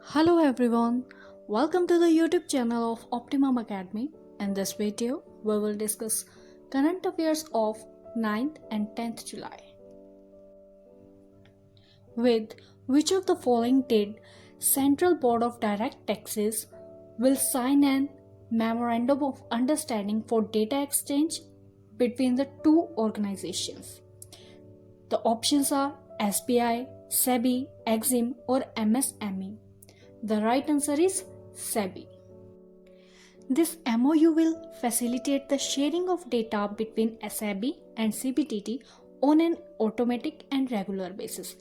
Hello everyone, welcome to the YouTube channel of Optimum Academy. In this video, we will discuss current affairs of 9th and 10th July. With which of the following did Central Board of Direct Taxes will sign an memorandum of understanding for data exchange between the two organizations? The options are SBI, SEBI, EXIM or MSME. The right answer is SEBI. This MOU will facilitate the sharing of data between SEBI and CBDT on an automatic and regular basis.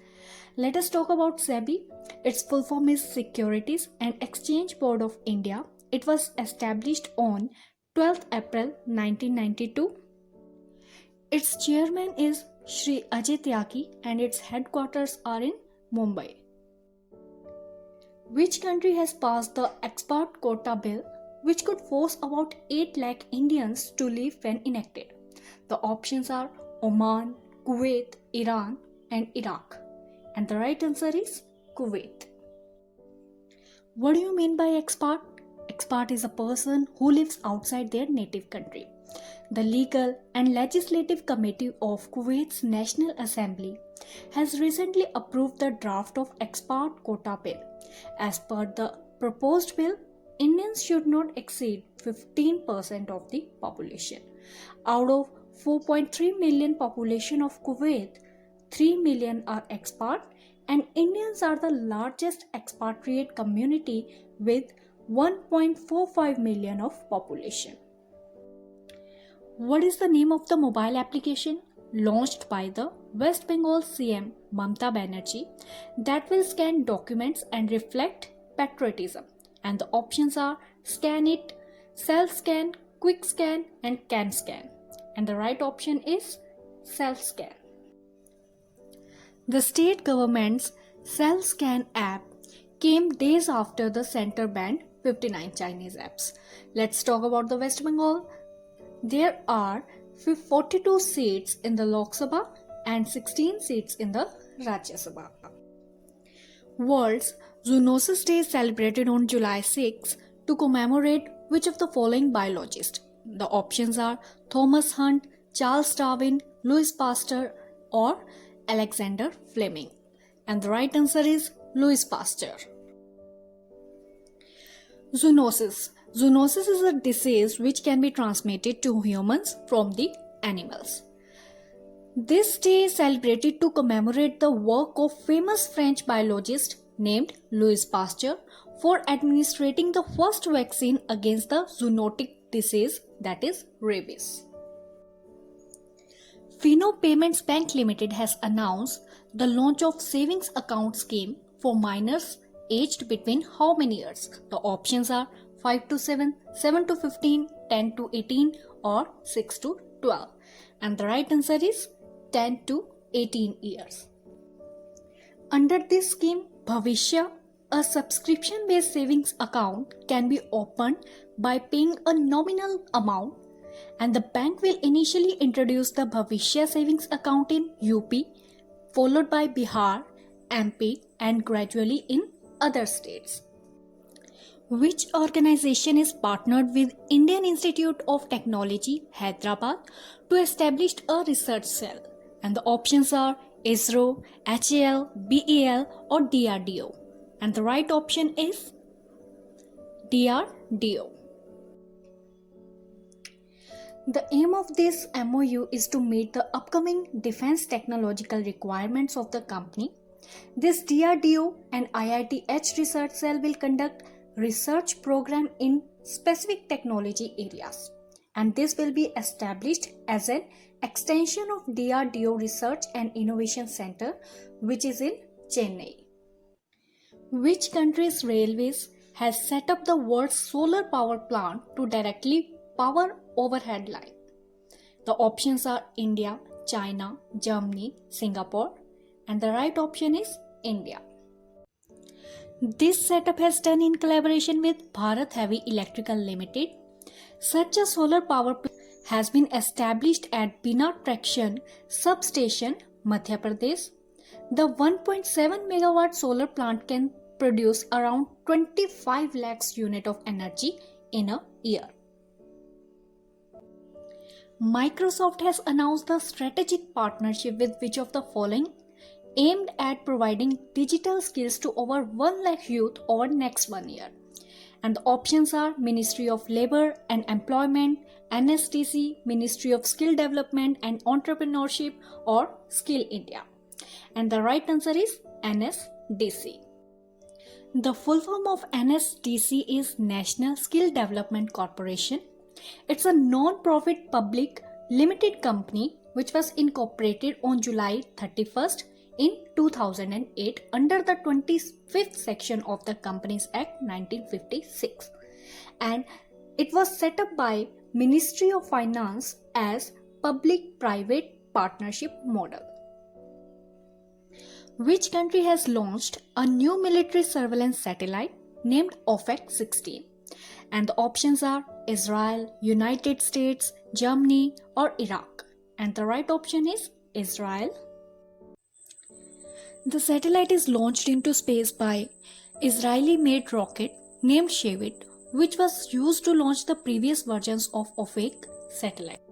Let us talk about SEBI. Its full form is Securities and Exchange Board of India. It was established on 12th April 1992. Its chairman is Shri Ajay Tyagi and its headquarters are in Mumbai. Which country has passed the Expat Quota Bill, which could force about 8 lakh Indians to leave when enacted? The options are Oman, Kuwait, Iran and Iraq. And the right answer is Kuwait. What do you mean by expat? Expat is a person who lives outside their native country. The Legal and Legislative Committee of Kuwait's National Assembly has recently approved the draft of Expat Quota Bill. As per the proposed bill, Indians should not exceed 15% of the population. Out of 4.3 million population of Kuwait, 3 million are expat and Indians are the largest expatriate community with 1.45 million of population. What is the name of the mobile application launched by the West Bengal CM Mamata Banerjee that will scan documents and reflect patriotism? And the options are Scan It, Self Scan, Quick Scan and Can Scan. And the right option is Self Scan. The state government's Self Scan app came days after the center banned 59 Chinese apps. Let's talk about the West Bengal. There are 42 seats in the Lok Sabha and 16 seats in the Rajya Sabha. World's Zoonosis Day is celebrated on July 6 to commemorate which of the following biologists? The options are Thomas Hunt, Charles Darwin, Louis Pasteur or Alexander Fleming. And the right answer is Louis Pasteur. Zoonosis. Zoonosis is a disease which can be transmitted to humans from the animals. This day is celebrated to commemorate the work of famous French biologist named Louis Pasteur for administering the first vaccine against the zoonotic disease, that is rabies. Fino Payments Bank Limited has announced the launch of savings account scheme for minors aged between how many years? The options are 5 to 7, 7 to 15, 10 to 18 or 6 to 12. And the right answer is 10 to 18 years. Under this scheme, Bhavishya, a subscription-based savings account can be opened by paying a nominal amount, and the bank will initially introduce the Bhavishya savings account in UP, followed by Bihar, MP and gradually in other states. Which organization is partnered with Indian Institute of Technology, Hyderabad to establish a research cell? And the options are ISRO, HAL, BEL or DRDO. And the right option is DRDO. The aim of this MOU is to meet the upcoming defense technological requirements of the company. This DRDO and IIT-H research cell will conduct research program in specific technology areas, and this will be established as an extension of DRDO Research and Innovation Center, which is in Chennai. Which country's railways has set up the world's solar power plant to directly power overhead line? The options are India, China, Germany, Singapore, and the right option is India. This setup has done in collaboration with Bharat Heavy Electrical Limited. Such a solar power plant has been established at Bina Traction Substation, Madhya Pradesh. The 1.7 megawatt solar plant can produce around 25 lakhs unit of energy in a year. Microsoft has announced the strategic partnership with which of the following, aimed at providing digital skills to over 1 lakh youth over next 1 year. And the options are Ministry of Labor and Employment, NSDC, Ministry of Skill Development and Entrepreneurship, or Skill India. And the right answer is NSDC. The full form of NSDC is National Skill Development Corporation. It's a non-profit public limited company which was incorporated on July 31st in 2008 under the 25th section of the Companies Act 1956, and it was set up by Ministry of Finance as public-private partnership model. Which country has launched a new military surveillance satellite named OFAC-16? And the options are Israel, United States, Germany, or Iraq. And the right option is Israel. The satellite is launched into space by Israeli-made rocket named Shavit, which was used to launch the previous versions of OFAC satellite.